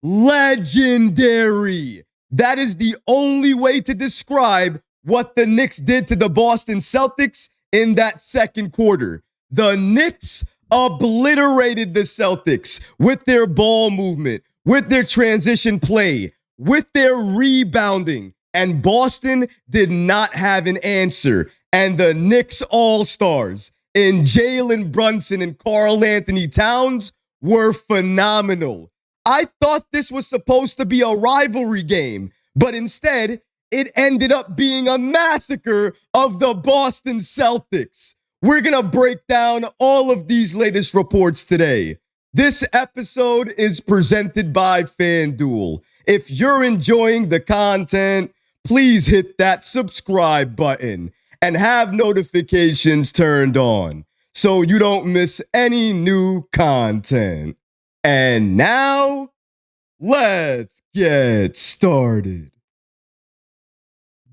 Legendary. That is the only way to describe what the Knicks did to the Boston Celtics in that second quarter. The Knicks obliterated the Celtics with their ball movement, with their transition play, with their rebounding. And Boston did not have an answer. And the Knicks All-Stars in Jalen, Brunson, and Karl-Anthony Towns were phenomenal. I thought this was supposed to be a rivalry game, but instead, it ended up being a massacre of the Boston Celtics. We're going to break down all of these latest reports today. This episode is presented by FanDuel. If you're enjoying the content, please hit that subscribe button and have notifications turned on so you don't miss any new content. And now, let's get started.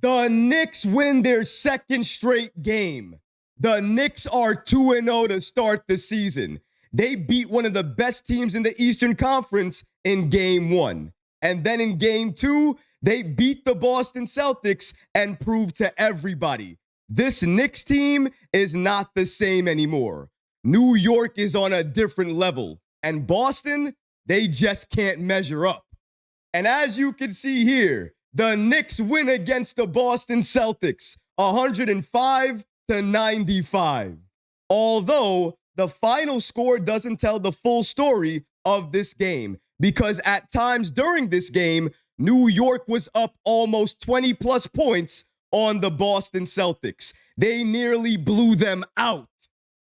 The Knicks win their second straight game. The Knicks are 2-0 to start the season. They beat one of the best teams in the Eastern Conference in Game 1. And then in Game 2, they beat the Boston Celtics and proved to everybody, this Knicks team is not the same anymore. New York is on a different level. And Boston, they just can't measure up. And as you can see here, the Knicks win against the Boston Celtics, 105-95. Although the final score doesn't tell the full story of this game, because at times during this game, New York was up almost 20-plus points on the Boston Celtics. They nearly blew them out.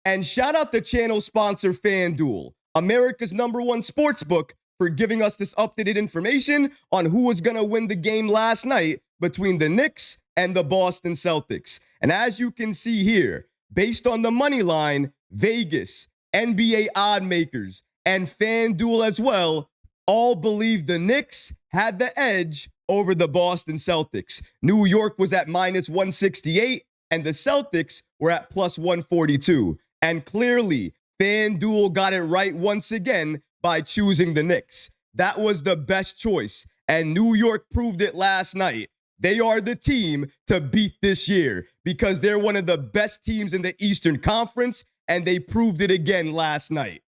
And shout out the channel sponsor FanDuel, America's #1 sportsbook, for giving us this updated information on who was going to win the game last night between the Knicks and the Boston Celtics. And as you can see here, based on the money line, Vegas, NBA odd makers, and FanDuel as well, all believe the Knicks had the edge over the Boston Celtics. New York was at -168, and the Celtics were at +142. And clearly, FanDuel got it right once again by choosing the Knicks. That was the best choice, and New York proved it last night. They are the team to beat this year because they're one of the best teams in the Eastern Conference, and they proved it again last night.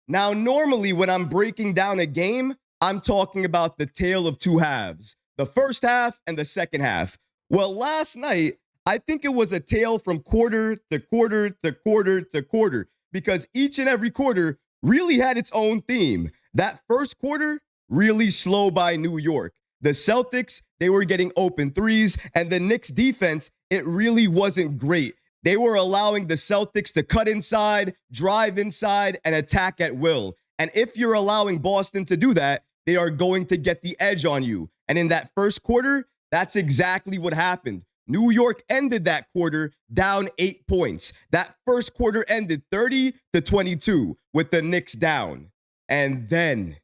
Now, normally when I'm breaking down a game, I'm talking about the tale of two halves, the first half and the second half. Well, last night, I think it was a tale from quarter to quarter to quarter to quarter, because each and every quarter really had its own theme. That first quarter, really slow by New York. The Celtics, they were getting open threes, and the Knicks defense, it really wasn't great. They were allowing the Celtics to cut inside, drive inside, and attack at will. And if you're allowing Boston to do that, they are going to get the edge on you. And in that first quarter, that's exactly what happened. New York ended that quarter down 8 points. That first quarter ended 30-22 with the Knicks down. And then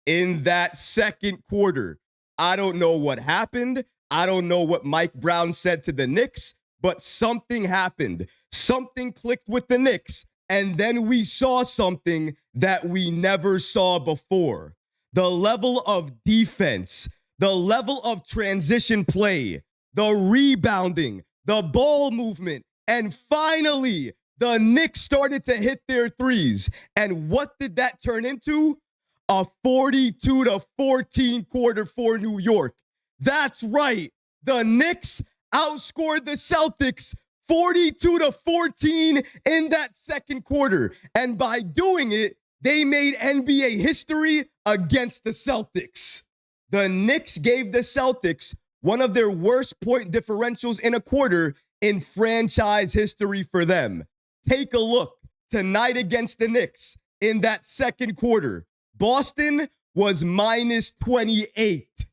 in that second quarter, I don't know what happened. I don't know what Mike Brown said to the Knicks, but something happened. Something clicked with the Knicks, and then we saw something that we never saw before. The level of defense, the level of transition play, the rebounding, the ball movement, and finally, the Knicks started to hit their threes. And what did that turn into? A 42-14 quarter for New York. That's right. The Knicks outscored the Celtics 42-14 in that second quarter. And by doing it, they made NBA history against the Celtics. The Knicks gave the Celtics one of their worst point differentials in a quarter in franchise history for them. Take a look tonight against the Knicks in that second quarter. Boston was -28.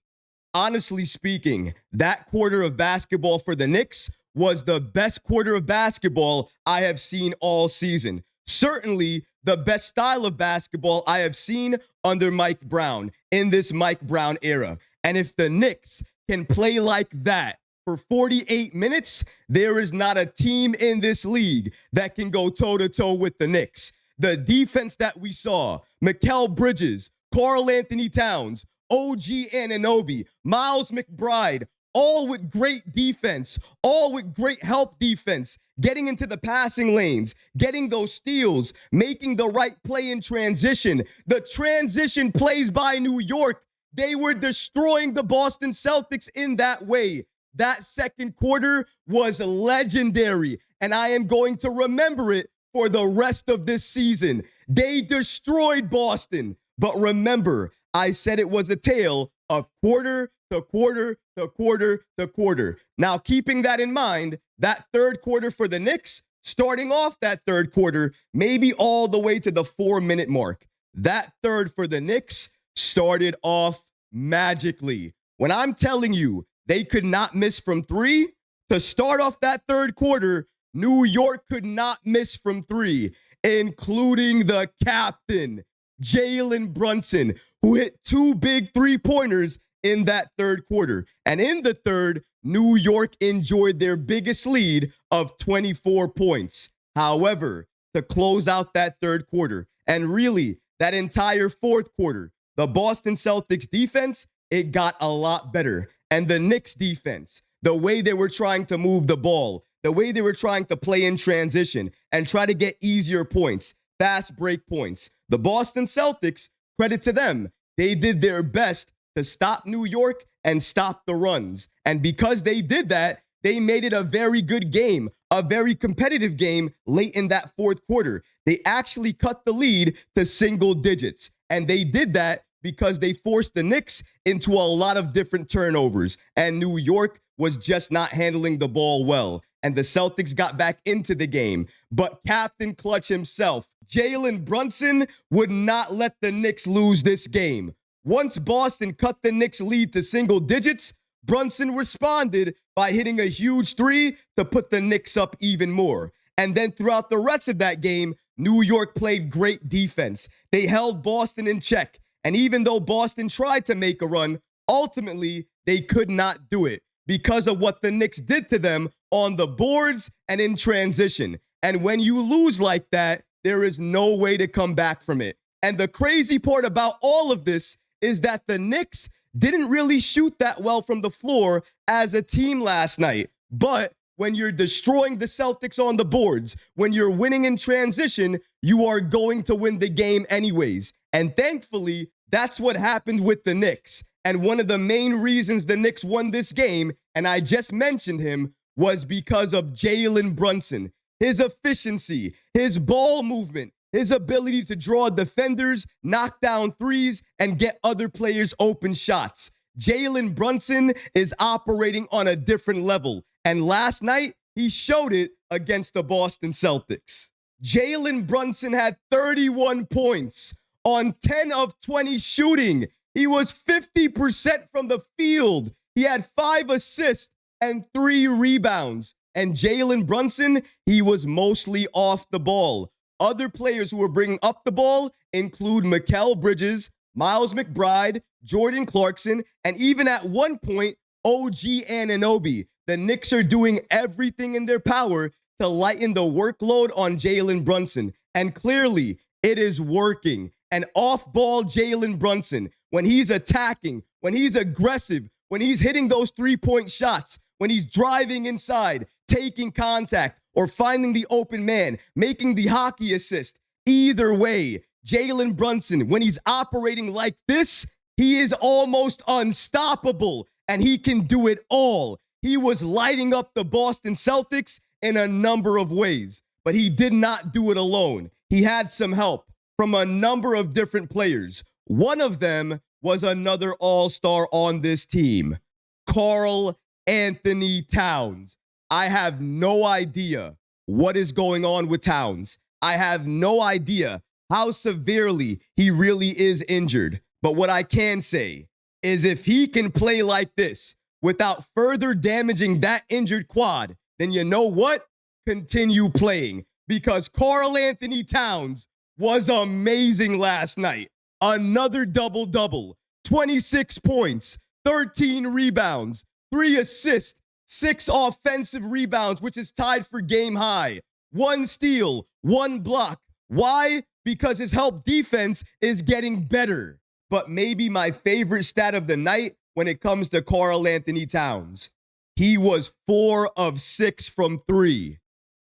Honestly speaking, that quarter of basketball for the Knicks was the best quarter of basketball I have seen all season. Certainly the best style of basketball I have seen under Mike Brown in this Mike Brown era. And if the Knicks can play like that for 48 minutes, there is not a team in this league that can go toe-to-toe with the Knicks. The defense that we saw, Mikal Bridges, Karl-Anthony Towns, OG Anunoby, Miles McBride, all with great defense, all with great help defense, getting into the passing lanes, getting those steals, making the right play in transition. The transition plays by New York, they were destroying the Boston Celtics in that way. That second quarter was legendary, and I am going to remember it for the rest of this season. They destroyed Boston. But remember, I said it was a tale of quarter to quarter to quarter to quarter. Now, keeping that in mind, that third quarter for the Knicks, starting off that third quarter, maybe all the way to the 4-minute mark. That third for the Knicks started off magically. When I'm telling you they could not miss from three, to start off that third quarter, New York could not miss from three, including the captain, Jalen Brunson, who hit 2 big three-pointers in that third quarter. And in the third, New York enjoyed their biggest lead of 24 points. However, to close out that third quarter, and really that entire fourth quarter, the Boston Celtics defense, it got a lot better. And the Knicks defense, the way they were trying to move the ball, the way they were trying to play in transition and try to get easier points, fast break points. The Boston Celtics, credit to them, they did their best to stop New York and stop the runs. And because they did that, they made it a very good game, a very competitive game late in that fourth quarter. They actually cut the lead to single digits. And they did that because they forced the Knicks into a lot of different turnovers. And New York was just not handling the ball well. And the Celtics got back into the game. But Captain Clutch himself, Jalen Brunson, would not let the Knicks lose this game. Once Boston cut the Knicks lead to single digits, Brunson responded by hitting a huge three to put the Knicks up even more. And then throughout the rest of that game, New York played great defense. They held Boston in check. And even though Boston tried to make a run, ultimately, they could not do it because of what the Knicks did to them on the boards and in transition. And when you lose like that, there is no way to come back from it. And the crazy part about all of this is that the Knicks didn't really shoot that well from the floor as a team last night. But when you're destroying the Celtics on the boards, when you're winning in transition, you are going to win the game anyways. And thankfully, that's what happened with the Knicks. And one of the main reasons the Knicks won this game, and I just mentioned him, was because of Jalen Brunson. His efficiency, his ball movement, his ability to draw defenders, knock down threes, and get other players open shots. Jalen Brunson is operating on a different level. And last night, he showed it against the Boston Celtics. Jalen Brunson had 31 points on 10 of 20 shooting. He was 50% from the field. He had 5 assists and 3 rebounds. And Jalen Brunson, he was mostly off the ball. Other players who were bringing up the ball include Mikal Bridges, Miles McBride, Jordan Clarkson, and even at one point, OG Anunoby. The Knicks are doing everything in their power to lighten the workload on Jalen Brunson. And clearly, it is working. And off-ball Jalen Brunson, when he's attacking, when he's aggressive, when he's hitting those three-point shots, when he's driving inside, taking contact, or finding the open man, making the hockey assist. Either way, Jalen Brunson, when he's operating like this, he is almost unstoppable, and he can do it all. He was lighting up the Boston Celtics in a number of ways, but he did not do it alone. He had some help from a number of different players. One of them was another all-star on this team, Karl-Anthony Towns. I have no idea what is going on with Towns. I have no idea how severely he really is injured. But what I can say is if he can play like this without further damaging that injured quad, then you know what? Continue playing, because Karl-Anthony Towns was amazing last night. Another double-double, 26 points, 13 rebounds, 3 assists, 6 offensive rebounds, which is tied for game high. 1 steal, 1 block. Why? Because his help defense is getting better. but maybe my favorite stat of the night when it comes to Karl-Anthony Towns. He was 4 of 6 from 3.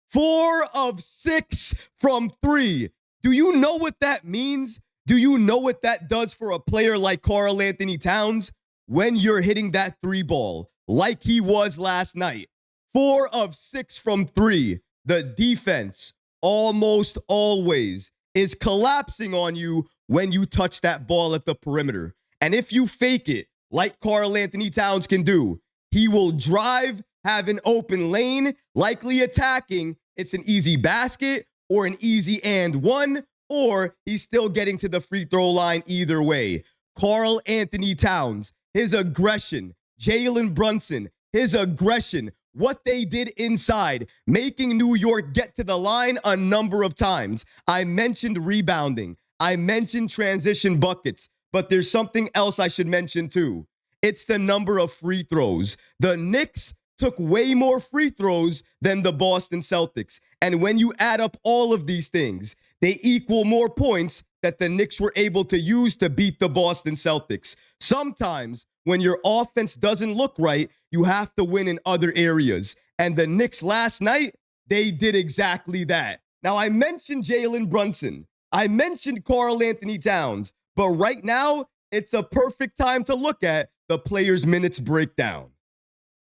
4 of 6 from 3. Do you know what that means? Do you know what that does for a player like Karl-Anthony Towns? When you're hitting that 3 ball, like he was last night. 4 of 6 from 3. The defense almost always is collapsing on you when you touch that ball at the perimeter. And if you fake it, like Karl-Anthony Towns can do, he will drive, have an open lane, likely attacking. It's an easy basket or an easy and one, or he's still getting to the free throw line either way. Karl-Anthony Towns, his aggression, Jalen Brunson, his aggression, what they did inside, making New York get to the line a number of times. I mentioned rebounding. I mentioned transition buckets, but there's something else I should mention too. It's the number of free throws. The Knicks took way more free throws than the Boston Celtics. And when you add up all of these things, they equal more points that the Knicks were able to use to beat the Boston Celtics. Sometimes when your offense doesn't look right, you have to win in other areas. And the Knicks last night, they did exactly that. Now, I mentioned Jalen Brunson. I mentioned Karl-Anthony Towns. But right now, it's a perfect time to look at the players' minutes breakdown.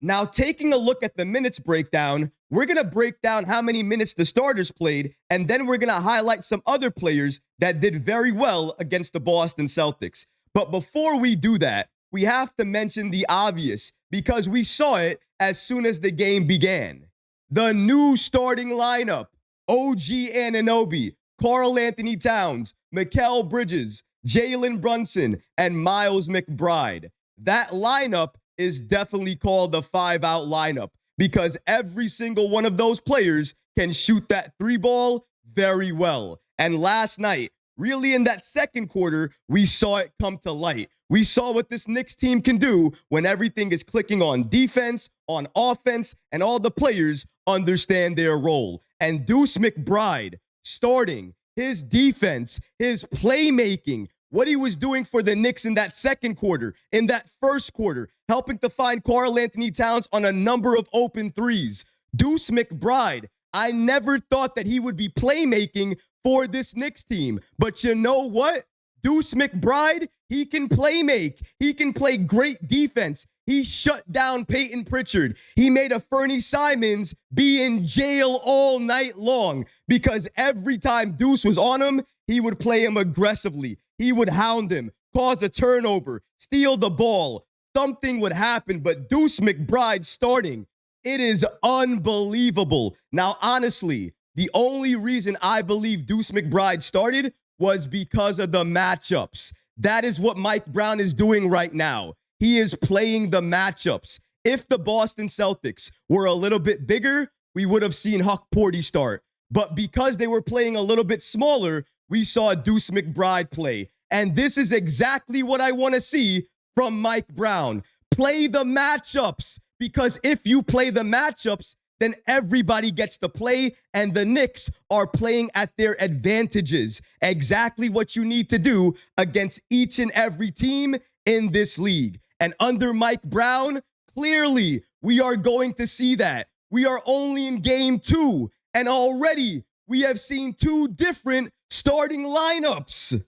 Now, taking a look at the minutes breakdown, we're going to break down how many minutes the starters played, and then we're going to highlight some other players that did very well against the Boston Celtics. But before we do that, we have to mention the obvious because we saw it as soon as the game began. The new starting lineup: OG Anunoby, Karl-Anthony Towns, Mikal Bridges, Jalen Brunson, and Miles McBride. That lineup is definitely called the 5-out lineup because every single one of those players can shoot that 3 ball very well. And last night, really in that second quarter, we saw it come to light. We saw what this Knicks team can do when everything is clicking on defense, on offense, and all the players understand their role. And Deuce McBride starting, his defense, his playmaking, what he was doing for the Knicks in that second quarter, in that first quarter, helping to find Karl-Anthony Towns on a number of open threes. Deuce McBride, I never thought that he would be playmaking for this Knicks team. But you know what? Deuce McBride, he can play make. He can play great defense. He shut down Peyton Pritchard. He made a Fernie Simons be in jail all night long because every time Deuce was on him, he would play him aggressively. He would hound him, cause a turnover, steal the ball. Something would happen, but Deuce McBride starting, it is unbelievable. Now, honestly, the only reason I believe Deuce McBride started was because of the matchups. That is what Mike Brown is doing right now. He is playing the matchups. If the Boston Celtics were a little bit bigger, we would have seen Huck Porty start. But because they were playing a little bit smaller, we saw Deuce McBride play. And this is exactly what I want to see from Mike Brown. Play the matchups. Because if you play the matchups, then everybody gets to play, and the Knicks are playing at their advantages. Exactly what you need to do against each and every team in this league. And under Mike Brown, clearly, we are going to see that. We are only in game 2, and already we have seen 2 different starting lineups.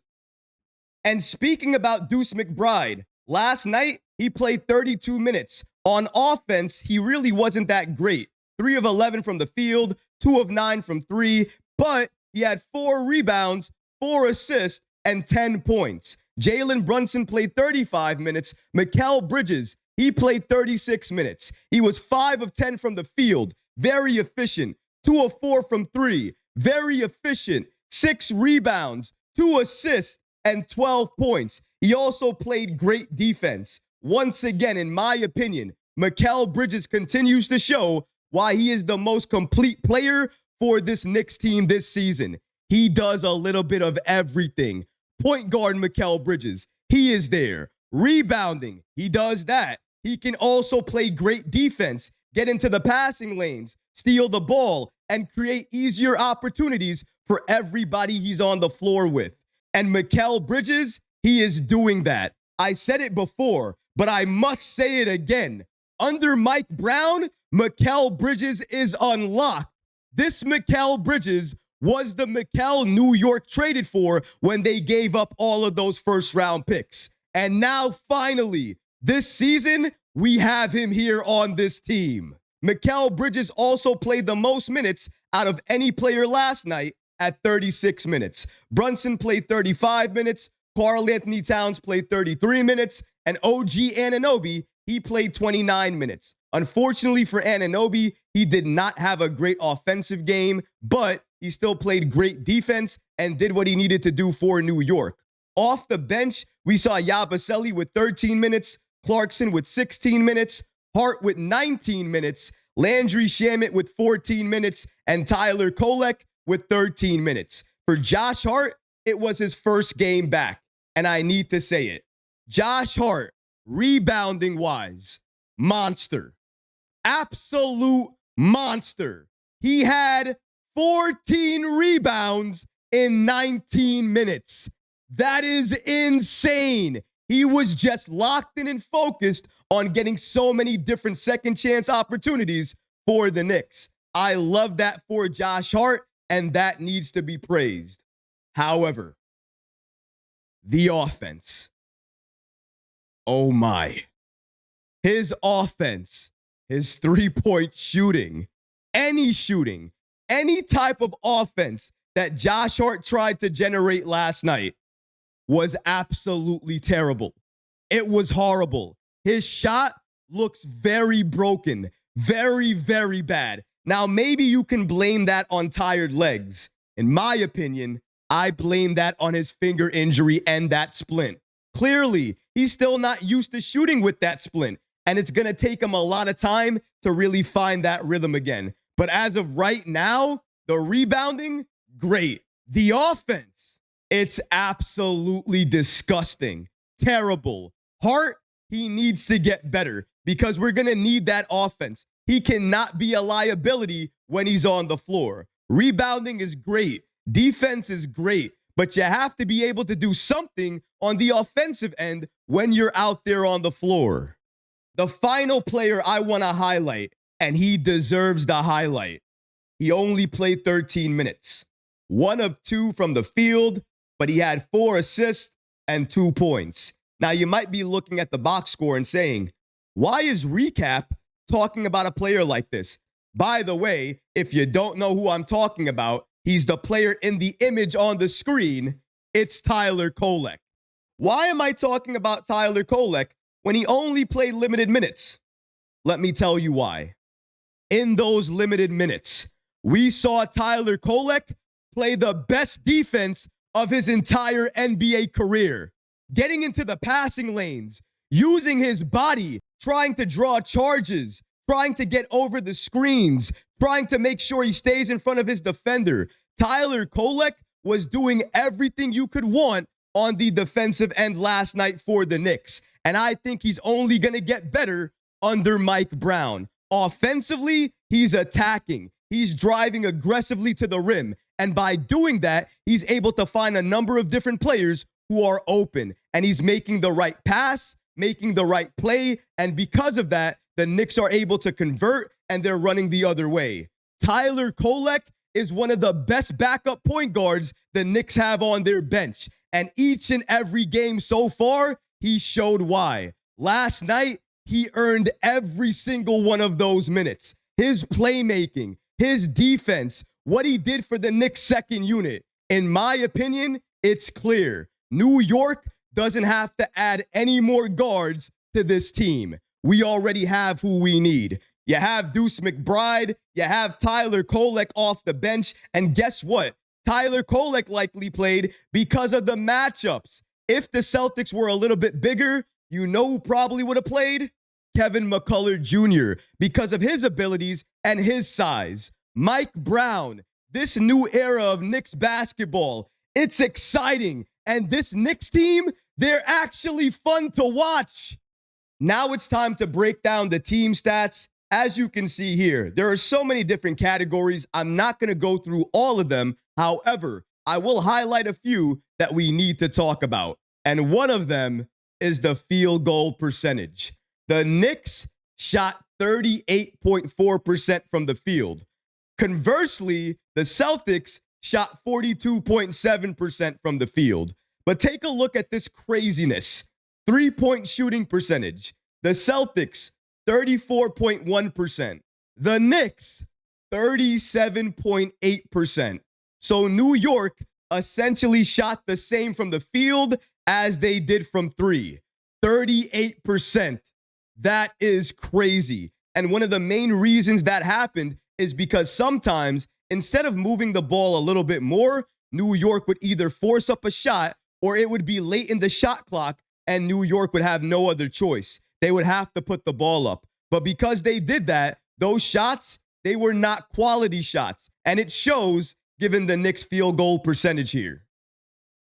And speaking about Deuce McBride, last night, he played 32 minutes. On offense, he really wasn't that great. 3 of 11 from the field, 2 of 9 from 3, but he had 4 rebounds, 4 assists, and 10 points. Jalen Brunson played 35 minutes. Mikal Bridges, he played 36 minutes. He was 5 of 10 from the field, very efficient. 2 of 4 from 3, very efficient. 6 rebounds, 2 assists, and 12 points. He also played great defense. Once again, in my opinion, Mikal Bridges continues to show why he is the most complete player for this Knicks team this season. He does a little bit of everything. Point guard Mikal Bridges, he is there. Rebounding, he does that. He can also play great defense, get into the passing lanes, steal the ball, and create easier opportunities for everybody he's on the floor with. And Mikal Bridges, he is doing that. I said it before, but I must say it again. Under Mike Brown, Mikal Bridges is unlocked. This Mikal Bridges was the Mikal New York traded for when they gave up all of those first-round picks. And now, finally, this season, we have him here on this team. Mikal Bridges also played the most minutes out of any player last night at 36 minutes. Brunson played 35 minutes. Karl-Anthony Towns played 33 minutes. And OG Anunoby, he played 29 minutes. Unfortunately for Anunoby, he did not have a great offensive game, but he still played great defense and did what he needed to do for New York. Off the bench, we saw Yabusele with 13 minutes, Clarkson with 16 minutes, Hart with 19 minutes, Landry Shamet with 14 minutes, and Tyler Kolek with 13 minutes. For Josh Hart, it was his first game back, and I need to say it. Josh Hart, rebounding-wise, monster. Absolute monster. He had 14 rebounds in 19 minutes. That is insane. He was just locked in and focused on getting so many different second chance opportunities for the Knicks. I love that for Josh Hart, and that needs to be praised. However, the offense. Oh my. His offense, his three-point shooting, any type of offense that Josh Hart tried to generate last night was absolutely terrible. It was horrible. His shot looks very broken, very, very bad. Now, maybe you can blame that on tired legs. In my opinion, I blame that on his finger injury and that splint. Clearly, he's still not used to shooting with that splint, and it's going to take him a lot of time to really find that rhythm again. But as of right now, the rebounding, great. The offense, it's absolutely disgusting, terrible. Hart, he needs to get better because we're going to need that offense. He cannot be a liability when he's on the floor. Rebounding is great. Defense is great. But you have to be able to do something on the offensive end when you're out there on the floor. The final player I want to highlight, and he deserves the highlight. He only played 13 minutes. 1 of 2 from the field, but he had 4 assists and 2 points. Now, you might be looking at the box score and saying, why is Recap talking about a player like this? By the way, if you don't know who I'm talking about, he's the player in the image on the screen. It's Tyler Kolek. Why am I talking about Tyler Kolek when he only played limited minutes? Let me tell you why. In those limited minutes, we saw Tyler Kolek play the best defense of his entire NBA career, getting into the passing lanes, using his body, trying to draw charges, trying to get over the screens, trying to make sure he stays in front of his defender. Tyler Kolek was doing everything you could want on the defensive end last night for the Knicks. And I think he's only going to get better under Mike Brown. Offensively, he's attacking. He's driving aggressively to the rim. And by doing that, he's able to find a number of different players who are open. And he's making the right pass, making the right play. And because of that, the Knicks are able to convert and they're running the other way. Tyler Kolek is one of the best backup point guards the Knicks have on their bench. And each and every game so far, he showed why. Last night, he earned every single one of those minutes. His playmaking, his defense, what he did for the Knicks second unit. In my opinion, it's clear. New York doesn't have to add any more guards to this team. We already have who we need. You have Deuce McBride, you have Tyler Kolek off the bench, and guess what? Tyler Kolek likely played because of the matchups. If the Celtics were a little bit bigger, you know who probably would have played? Kevin McCullough Jr. because of his abilities and his size. Mike Brown, this new era of Knicks basketball, it's exciting. And this Knicks team, they're actually fun to watch. Now it's time to break down the team stats. As you can see here, there are so many different categories. I'm not going to go through all of them. However, I will highlight a few that we need to talk about. And one of them is the field goal percentage. The Knicks shot 38.4% from the field. Conversely, the Celtics shot 42.7% from the field. But take a look at this craziness. 3-point shooting percentage. The Celtics, 34.1%. The Knicks, 37.8%. So New York essentially shot the same from the field as they did from three. 38%. That is crazy. And one of the main reasons that happened is because sometimes, instead of moving the ball a little bit more, New York would either force up a shot or it would be late in the shot clock and New York would have no other choice. They would have to put the ball up. But because they did that, those shots, they were not quality shots. And it shows given the Knicks field goal percentage here.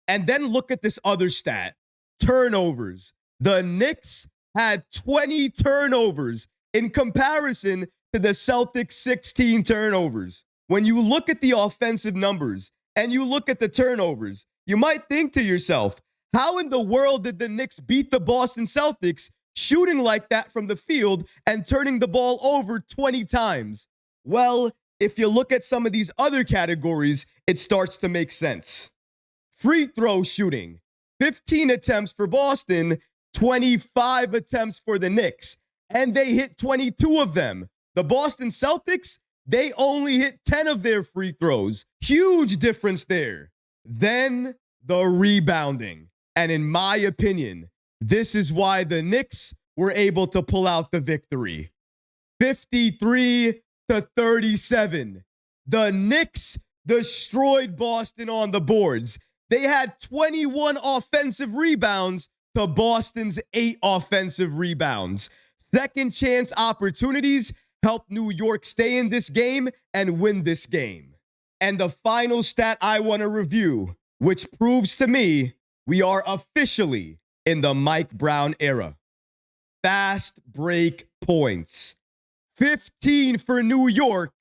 And then look at this other stat, turnovers. The Knicks had 20 turnovers in comparison to the Celtics' 16 turnovers. When you look at the offensive numbers and you look at the turnovers, you might think to yourself, how in the world did the Knicks beat the Boston Celtics shooting like that from the field and turning the ball over 20 times? Well, if you look at some of these other categories, it starts to make sense. Free throw shooting, 15 attempts for Boston, 25 attempts for the Knicks, and they hit 22 of them. The Boston Celtics, they only hit 10 of their free throws. Huge difference there. Then the rebounding. And in my opinion, this is why the Knicks were able to pull out the victory. 53-37. The Knicks destroyed Boston on the boards. They had 21 offensive rebounds to Boston's 8 offensive rebounds. Second chance opportunities helped New York stay in this game and win this game. And the final stat I want to review, which proves to me we are officially in the Mike Brown era. Fast break points. 15 for New York,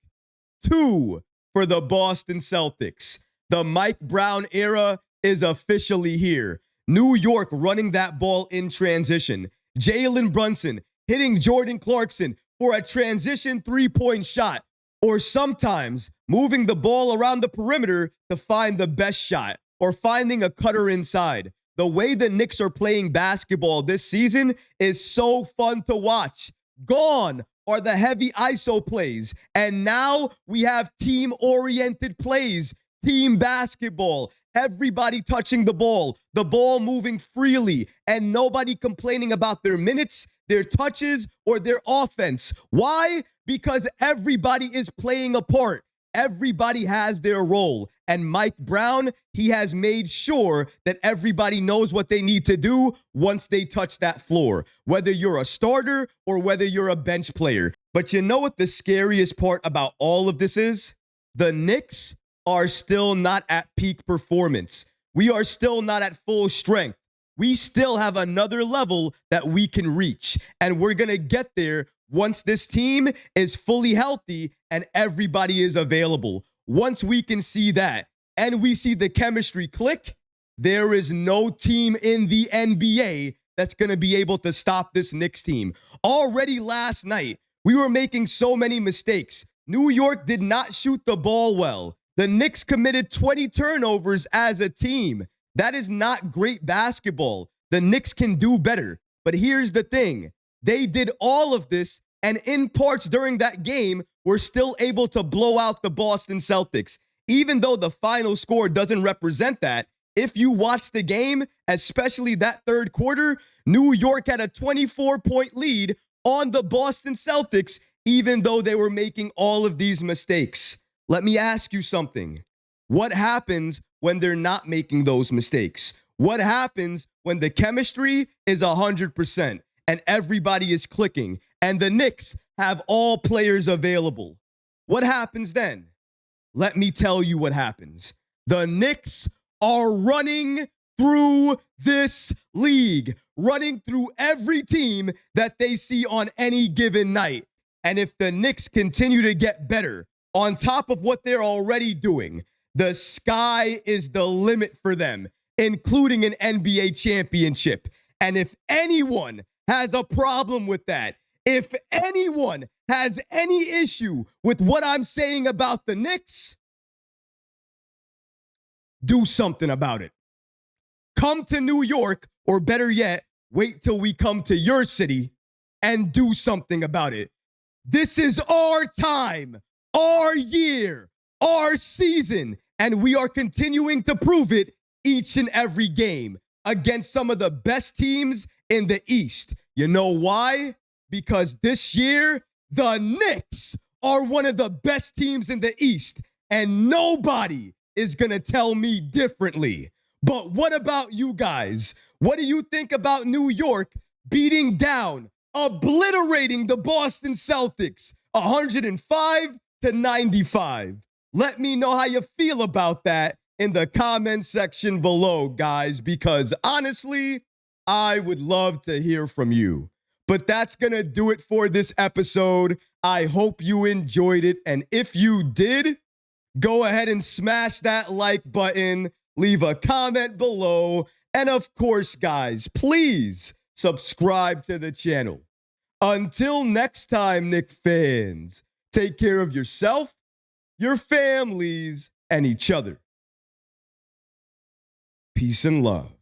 2 for the Boston Celtics. The Mike Brown era is officially here. New York running that ball in transition. Jalen Brunson hitting Jordan Clarkson for a transition three-point shot, or sometimes moving the ball around the perimeter to find the best shot, or finding a cutter inside. The way the Knicks are playing basketball this season is so fun to watch. Gone are the heavy ISO plays, and now we have team-oriented plays, team basketball, everybody touching the ball moving freely, and nobody complaining about their minutes, their touches, or their offense. Why? Because everybody is playing a part. Everybody has their role. And Mike Brown, he has made sure that everybody knows what they need to do once they touch that floor, whether you're a starter or whether you're a bench player. But you know what the scariest part about all of this is? The Knicks are still not at peak performance. We are still not at full strength. We still have another level that we can reach, and we're going to get there once this team is fully healthy and everybody is available. Once we can see that and we see the chemistry click, there is no team in the NBA that's going to be able to stop this Knicks team. Already last night, we were making so many mistakes. New York did not shoot the ball well. The Knicks committed 20 turnovers as a team. That is not great basketball. The Knicks can do better. But here's the thing. They did all of this, and in parts during that game, were still able to blow out the Boston Celtics. Even though the final score doesn't represent that, if you watch the game, especially that third quarter, New York had a 24-point lead on the Boston Celtics, even though they were making all of these mistakes. Let me ask you something. What happens when they're not making those mistakes? What happens when the chemistry is 100% and everybody is clicking and the Knicks have all players available? What happens then? Let me tell you what happens. The Knicks are running through this league, running through every team that they see on any given night. And if the Knicks continue to get better on top of what they're already doing, the sky is the limit for them. including an NBA championship. And if anyone has a problem with that, if anyone has any issue with what I'm saying about the Knicks, do something about it. Come to New York, or better yet, wait till we come to your city and do something about it. This is our time, our year, our season, and we are continuing to prove it each and every game against some of the best teams in the East. You know why? Because this year, the Knicks are one of the best teams in the East, and nobody is going to tell me differently. But what about you guys? What do you think about New York beating down, obliterating the Boston Celtics 105-95? Let me know how you feel about that in the comment section below, guys, because honestly, I would love to hear from you. But that's going to do it for this episode. I hope you enjoyed it. And if you did, go ahead and smash that like button, leave a comment below, and of course, guys, please subscribe to the channel. Until next time, Knicks fans, take care of yourself, your families, and each other. Peace and love.